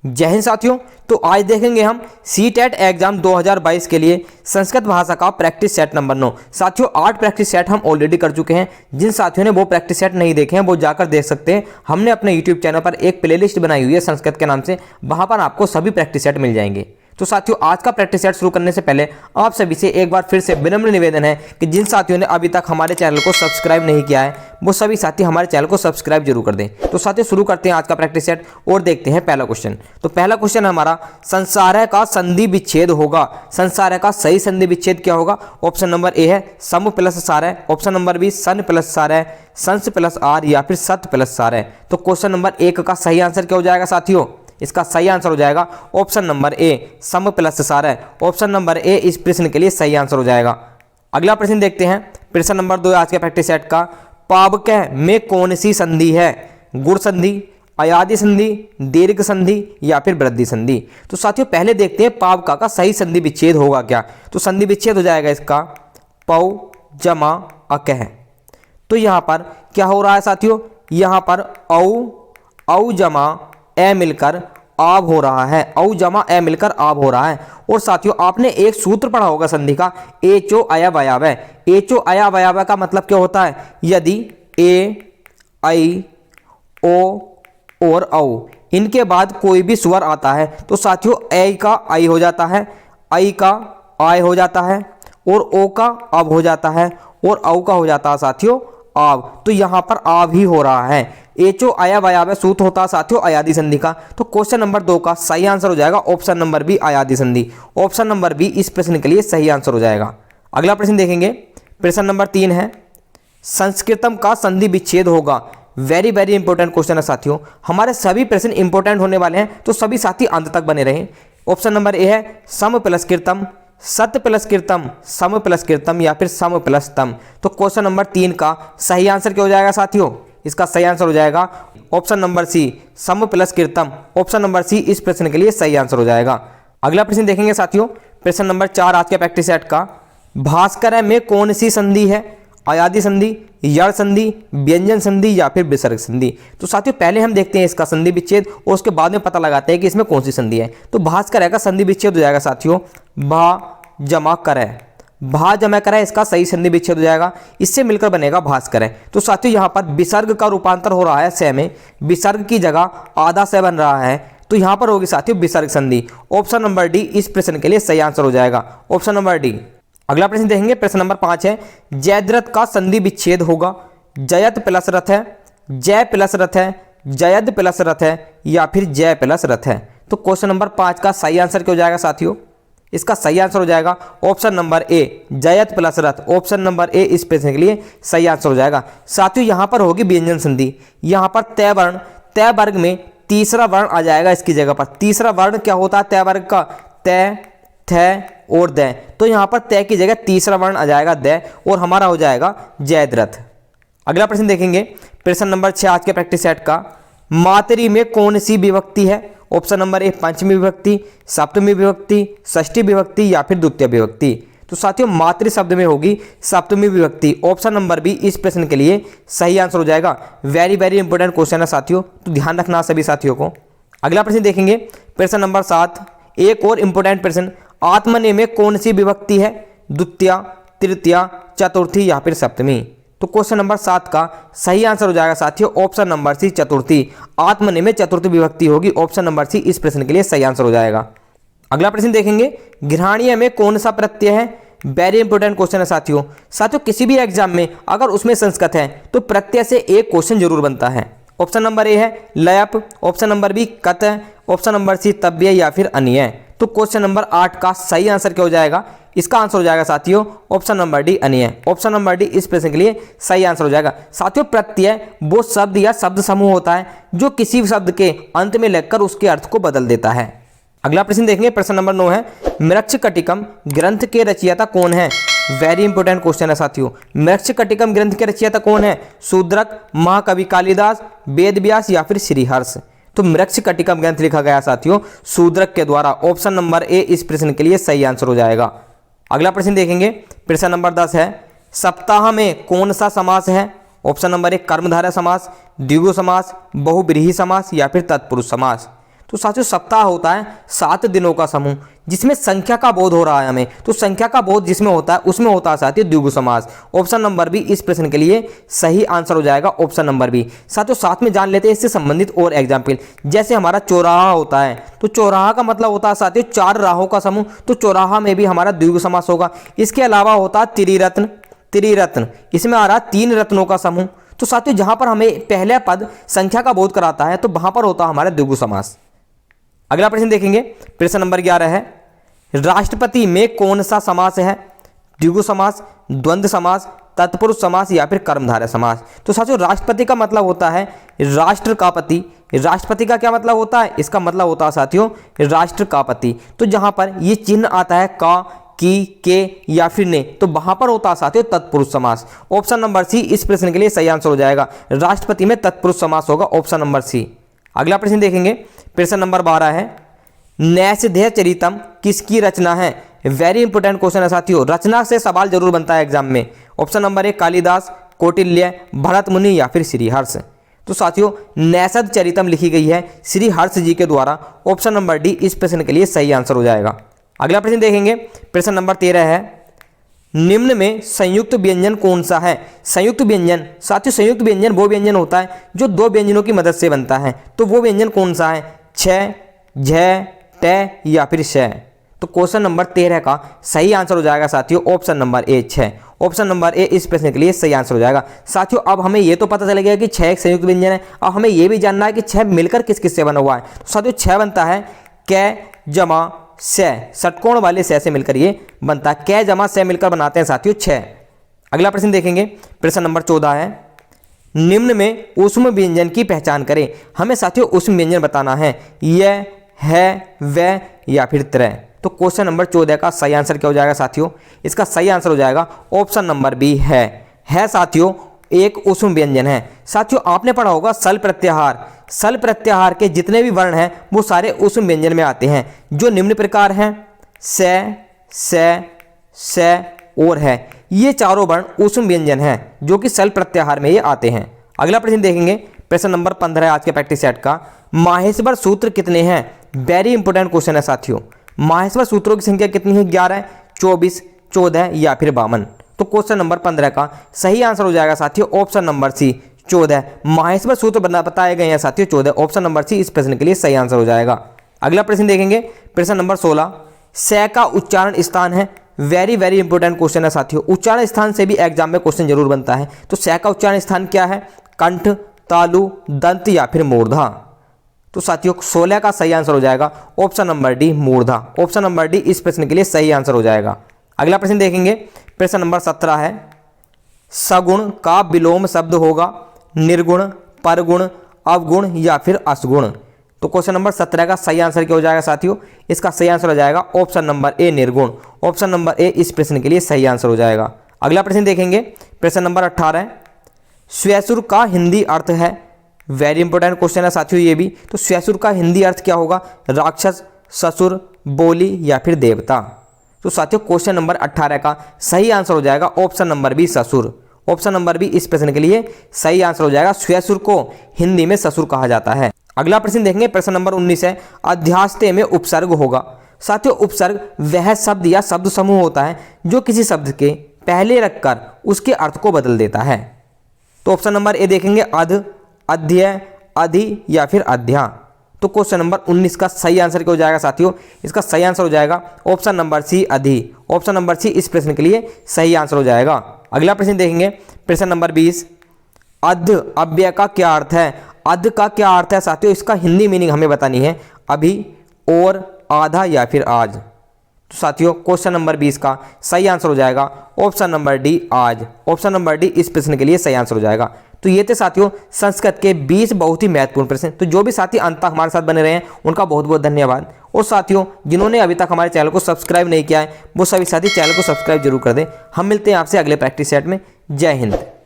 जय हिंद साथियों। तो आज देखेंगे हम सीटेट एग्जाम 2022 के लिए संस्कृत भाषा का प्रैक्टिस सेट नंबर 9। साथियों 8 प्रैक्टिस सेट हम ऑलरेडी कर चुके हैं। जिन साथियों ने वो प्रैक्टिस सेट नहीं देखे हैं वो जाकर देख सकते हैं। हमने अपने यूट्यूब चैनल पर एक प्लेलिस्ट बनाई हुई है संस्कृत के नाम से, वहां पर आपको सभी प्रैक्टिस सेट मिल जाएंगे। तो साथियों आज का प्रैक्टिस सेट शुरू करने से पहले आप सभी से एक बार फिर से विनम्र निवेदन है कि जिन साथियों ने अभी तक हमारे चैनल को सब्सक्राइब नहीं किया है वो सभी साथी हमारे चैनल को सब्सक्राइब जरूर कर दें। तो साथियों शुरू करते हैं आज का प्रैक्टिस सेट और देखते हैं पहला क्वेश्चन। तो पहला क्वेश्चन हमारा, संसारय का संधि विच्छेद होगा। संसारय का सही संधि विच्छेद क्या होगा? ऑप्शन नंबर ए है सम प्लस सारय, ऑप्शन नंबर बी सन प्लस सारय, संस प्लस आर या फिर सत प्लस सारय। तो क्वेश्चन नंबर 1 का सही आंसर क्या हो जाएगा साथियों? इसका सही आंसर हो जाएगा ऑप्शन नंबर ए सम प्लस सारय। ऑप्शन नंबर ए इस प्रश्न के लिए सही आंसर हो जाएगा। अगला प्रश्न देखते हैं, प्रश्न नंबर 2 आज के प्रैक्टिस सेट का। पावकह में कौन सी संधि है? गुण संधि, अयादि संधि, दीर्घ संधि या फिर वृद्धि संधि। तो साथियों पहले देखते हैं पावका का सही संधि विच्छेद होगा क्या। तो संधि विच्छेद हो जाएगा इसका पौ जमा अकह। तो यहां पर क्या हो रहा है साथियों? यहां पर औ जमा ए मिलकर आब हो रहा है। औ जमा ए मिलकर आब हो रहा है। और साथियों आपने एक सूत्र पढ़ा होगा संधि का, एचो अयवयव। एचो अयवयव का मतलब क्या होता है? यदि ए आई ओ और औ इनके बाद कोई भी स्वर आता है तो साथियों ए का आई हो जाता है, आई का आय हो जाता है और ओ का अब हो जाता है और औ का हो जाता है साथियों आब। तो यहां पर आब ही हो रहा है। एचो अयवयव सूत्र होता है साथियों अयादि संधि का। तो क्वेश्चन नंबर 2 का सही आंसर हो जाएगा ऑप्शन नंबर बी अयादि संधि। ऑप्शन नंबर बी इस प्रश्न के लिए सही आंसर हो जाएगा। अगला प्रश्न देखेंगे, प्रश्न नंबर 3 है, संस्कृतम का संधि विच्छेद होगा। वेरी वेरी इंपॉर्टेंट क्वेश्चन है साथियों। हमारे सभी प्रश्न इंपॉर्टेंट होने वाले हैं तो सभी साथी अंत तक बने रहें। ऑप्शन नंबर ए है सम प्लस कृतम, सत प्लस कृतम, सम प्लस कृतम या फिर सम प्लस तम। तो क्वेश्चन नंबर 3 का सही आंसर क्या हो जाएगा साथियों? इसका सही आंसर हो जाएगा ऑप्शन नंबर सी सम प्लस कृतम। ऑप्शन नंबर सी इस प्रश्न के लिए सही आंसर हो जाएगा। अगला प्रश्न देखेंगे साथियों, प्रश्न नंबर 4 आज के प्रैक्टिस सेट का। भास्कर में कौन सी संधि है? अयादि संधि, यड़ संधि, व्यंजन संधि या फिर विसर्ग संधि। तो साथियों पहले हम देखते हैं इसका संधि विच्छेद और उसके बाद में पता लगाते हैं कि इसमें कौन सी संधि है। तो भास्कर का संधि विच्छेद हो जाएगा साथियों भा जमा करे। भा जमा करे इसका सही संधि विच्छेद हो जाएगा, इससे मिलकर बनेगा भास्कर। तो साथियों यहां पर विसर्ग का रूपांतर हो रहा है से में, विसर्ग की जगह आधा से बन रहा है तो यहां पर होगी साथियों विसर्ग संधि। ऑप्शन नंबर डी इस प्रश्न के लिए सही आंसर हो जाएगा, ऑप्शन नंबर डी। अगला प्रश्न देखेंगे, प्रश्न नंबर 5 है, जयद्रथ का संधि विच्छेद होगा। जयत प्लस रथ है, जय प्लस रथ है, जयद प्लस रथ है या फिर जय प्लस रथ है। तो क्वेश्चन नंबर 5 का सही आंसर क्या हो जाएगा साथियों? इसका सही आंसर हो जाएगा option number A Jayant plus Rath. Option number A इस प्रश्न के लिए सही आंसर हो जाएगा। साथियों यहां पर होगी व्यंजन संधि। यहां पर तय वर्ण, तय वर्ग में तीसरा वर्ण आ जाएगा इसकी जगह पर। तीसरा वर्ण क्या होता है तय वर्ग का? तय, थ और द। तो यहां पर तय की जगह तीसरा वर्ण आ जाएगा द और हमारा हो जाएगा जयद्रथ। अगला प्रश्न देखेंगे, प्रश्न नंबर 6 आज के प्रैक्टिस सेट का। मातरी में कौन सी विभक्ति है? ऑप्शन नंबर ए पंचमी विभक्ति, सप्तमी विभक्ति, षष्ठी विभक्ति या फिर द्वितीय विभक्ति। तो साथियों मातृ शब्द में होगी सप्तमी विभक्ति। ऑप्शन नंबर बी इस प्रश्न के लिए सही आंसर हो जाएगा। वेरी वेरी इंपॉर्टेंट क्वेश्चन है साथियों, तो ध्यान रखना सभी साथियों को। अगला प्रश्न देखेंगे, प्रश्न नंबर 7, एक और इंपॉर्टेंट प्रश्न, आत्मने में कौन सी विभक्ति है? द्वितीय, तृतीय, चतुर्थी या फिर सप्तमी। तो क्वेश्चन नंबर 7 का सही आंसर हो जाएगा साथियों ऑप्शन नंबर सी चतुर्थी। आत्मने में चतुर्थी विभक्ति होगी। ऑप्शन नंबर सी इस प्रश्न के लिए सही आंसर हो जाएगा। अगला प्रश्न देखेंगे, घ्राणीय में कौन सा प्रत्यय है? वेरी इंपॉर्टेंट क्वेश्चन है साथियों। साथियों किसी भी एग्जाम में अगर उसमें संस्कृत है तो प्रत्यय से एक क्वेश्चन जरूर बनता है। ऑप्शन नंबर ए है लयप, ऑप्शन नंबर बी कत, ऑप्शन नंबर सी तव्य या फिर अन्य। तो क्वेश्चन नंबर 8 का सही आंसर क्या हो जाएगा? इसका आंसर हो जाएगा साथियों ऑप्शन नंबर डी अन्य। ऑप्शन नंबर डी इस प्रश्न के लिए सही आंसर हो जाएगा। साथियों प्रत्यय वो शब्द या शब्द समूह होता है जो किसी शब्द के अंत में लगकर उसके अर्थ को बदल देता है। अगला प्रश्न देखेंगे, प्रश्न नंबर 9 है, मृच्छकटिकम ग्रंथ के रचयिता कौन है? वेरी इंपॉर्टेंट क्वेश्चन है साथियों। मृच्छकटिकम ग्रंथ के रचयिता कौन है? शूद्रक, महाकवि कालिदास, वेद व्यास या फिर श्रीहर्ष। तो मृच्छकटिकम ग्रंथ लिखा गया साथियों शूद्रक के द्वारा। ऑप्शन नंबर ए इस प्रश्न के लिए सही आंसर हो जाएगा। अगला प्रश्न देखेंगे, प्रश्न नंबर 10 है, सप्ताह में कौन सा समास है? ऑप्शन नंबर 1 कर्मधारय समास, द्विगु समास, बहुव्रीहि समास या फिर तत्पुरुष समास। तो साथियों सप्ताह होता है 7 दिनों का समूह जिसमें संख्या का बोध हो रहा है हमें, तो संख्या का बोध जिसमें होता है उसमें होता है साथियों द्विगु समास। ऑप्शन नंबर बी इस प्रश्न के लिए सही आंसर हो जाएगा, ऑप्शन नंबर बी। साथियों साथ में जान लेते हैं इससे संबंधित और एग्जाम्पल, जैसे हमारा चौराहा होता है, तो चौराहा का मतलब होता है साथियों 4 राहों का समूह, तो चौराहा में भी हमारा द्विगु समास होगा। इसके अलावा होता है त्रिरत्न, त्रिरत्न इसमें आ रहा 3 रत्नों का समूह, तो साथियों जहां पर हमें पहला पद संख्या का बोध कराता है तो वहां पर होता है हमारा द्विगु समास। अगला प्रश्न देखेंगे, प्रश्न नंबर 11 है, राष्ट्रपति में कौन सा समास है? द्विगु समास, द्वंद्व समास, तत्पुरुष समास या फिर कर्मधारय समास। तो साथियों राष्ट्रपति का मतलब होता है राष्ट्र का पति। राष्ट्रपति का क्या मतलब होता है? इसका मतलब होता है साथियों राष्ट्र का पति। तो जहां पर ये चिन्ह आता है का, की, के या फिर ने, तो वहां पर होता है साथियों तत्पुरुष समास। ऑप्शन नंबर सी इस प्रश्न के लिए सही आंसर हो जाएगा, राष्ट्रपति में तत्पुरुष समास होगा, ऑप्शन नंबर सी। अगला प्रश्न देखेंगे, प्रश्न नंबर 12 है, नैषधेय चरितम किसकी रचना है? वेरी इंपोर्टेंट क्वेश्चन है साथियों, रचना से सवाल जरूर बनता है एग्जाम में। ऑप्शन नंबर 1 कालिदास, कौटिल्य, भरत मुनि या फिर श्री हर्ष। तो साथियों नैषध चरितम लिखी गई है श्री हर्ष जी के द्वारा, ऑप्शन नंबर डी इस प्रश्न के लिए सही आंसर हो जाएगा। अगला प्रश्न देखेंगे, प्रश्न नंबर 13 है, निम्न में संयुक्त व्यंजन कौन सा है? संयुक्त व्यंजन साथियों, संयुक्त व्यंजन वो व्यंजन होता है जो 2 व्यंजनों की मदद से बनता है, तो वो व्यंजन कौन सा है? छ, झ, ट या फिर श। तो क्वेश्चन नंबर 13 का सही आंसर हो जाएगा साथियों option number A 6। Option number A इस प्रश्न के लिए सही आंसर हो जाएगा। साथियों अब हमें ये तो पता चल गया कि 6 एक संयुक्त व्यंजन है, अब हमें ये भी जानना है कि 6 मिलकर किस किस से बना हुआ है। तो साथियों 6 बनता है क जमा से, षटकोण वाले से मिलकर ये बनता है, क जमा से मिलकर बनाते हैं साथियों 6। अगला प्रश्न देखेंगे, प्रश्न नंबर 14 है, निम्न में ऊष्म व्यंजन की पहचान करें। हमें साथियों ऊष्म व्यंजन बताना है, यह, है, वह या फिर तरह। तो क्वेश्चन नंबर 14 का सही आंसर क्या हो जाएगा साथियों? इसका सही आंसर हो जाएगा ऑप्शन नंबर बी है साथियों एक ऊष्म व्यंजन है। साथियों आपने पढ़ा होगा सल प्रत्याहार, सल प्रत्याहार के जितने भी वर्ण हैं वो सारे ऊष्म व्यंजन में आते हैं, जो निम्न प्रकार हैं से और है, ये चारों वर्ण ऊष्म व्यंजन हैं जो कि सल प्रत्याहार में ये आते हैं। अगला प्रश्न देखेंगे, प्रश्न नंबर 15 आज के प्रैक्टिस सेट का, माहेश्वर सूत्र कितने हैं? वेरी इंपोर्टेंट क्वेश्चन है साथियों, माहेश्वर सूत्रों की संख्या कितनी है? 11, 24, 14 या फिर 52। तो क्वेश्चन नंबर 15 का सही आंसर हो जाएगा साथियों ऑप्शन नंबर सी 14। माहेश्वर सूत्र बताए गए हैं साथियों 14, ऑप्शन नंबर सी इस प्रश्न के लिए सही आंसर हो जाएगा। अगला प्रश्न देखेंगे, प्रश्न नंबर 16, से का उच्चारण स्थान है। वेरी वेरी इंपोर्टेंट क्वेश्चन है साथियों, उच्चारण स्थान से भी एग्जाम में क्वेश्चन जरूर बनता है। तो से का उच्चारण स्थान क्या है? कंठ, तालु, दंत या फिर मूर्धा। तो साथियों 16 का सही आंसर हो जाएगा ऑप्शन नंबर डी मूर्धा, ऑप्शन नंबर डी इस प्रश्न के लिए सही आंसर हो जाएगा। अगला प्रश्न देखेंगे, प्रश्न नंबर 17 है, सगुण का विलोम शब्द होगा निर्गुण, परगुण, अवगुण या फिर असगुण। तो क्वेश्चन नंबर 17 का सही आंसर क्या हो जाएगा साथियों? इसका सही आंसर हो जाएगा ऑप्शन नंबर ए निर्गुण, ऑप्शन नंबर ए इस प्रश्न के लिए सही आंसर हो जाएगा। अगला प्रश्न देखेंगे, प्रश्न नंबर 18, स्वैसुर का हिंदी अर्थ है। वेरी इंपोर्टेंट क्वेश्चन है साथियों ये भी। तो स्वैसुर का हिंदी अर्थ क्या होगा? राक्षस, ससुर, बोली या फिर देवता। तो साथियों क्वेश्चन नंबर 18 का सही आंसर हो जाएगा ऑप्शन नंबर बी ससुर, ऑप्शन नंबर बी इस प्रश्न के लिए सही आंसर हो जाएगा। स्वैसुर को हिंदी में ससुर कहा जाता है। अगला प्रश्न देखेंगे, प्रश्न नंबर 19 है, अध्यास्ते में उपसर्ग होगा। साथियों उपसर्ग वह शब्द या शब्द समूह होता है जो किसी शब्द के पहले रखकर उसके अर्थ को बदल देता है। तो ऑप्शन नंबर ए देखेंगे, अध, अध्यय, अधि या फिर अध्या। तो क्वेश्चन नंबर 19 का सही आंसर क्या हो जाएगा साथियों? इसका सही आंसर हो जाएगा ऑप्शन नंबर सी अधि, ऑप्शन नंबर सी इस प्रश्न के लिए सही आंसर हो जाएगा। अगला प्रश्न देखेंगे, प्रश्न नंबर 20, अध अव्यय का क्या अर्थ है? अध का क्या अर्थ है साथियों? इसका हिंदी मीनिंग हमें बतानी है, अभी, और, आधा या फिर आज। तो साथियों क्वेश्चन नंबर 20 का सही आंसर हो जाएगा ऑप्शन नंबर डी आज, ऑप्शन नंबर डी इस प्रश्न के लिए सही आंसर हो जाएगा। तो ये थे साथियों संस्कृत के 20 बहुत ही महत्वपूर्ण प्रश्न। तो जो भी साथी अंत तक हमारे साथ बने रहे हैं उनका बहुत बहुत धन्यवाद। और साथियों जिन्होंने अभी तक हमारे चैनल को सब्सक्राइब नहीं किया है वो सभी साथी चैनल को सब्सक्राइब जरूर कर दें। हम मिलते हैं आपसे अगले प्रैक्टिस सेट में। जय हिंद।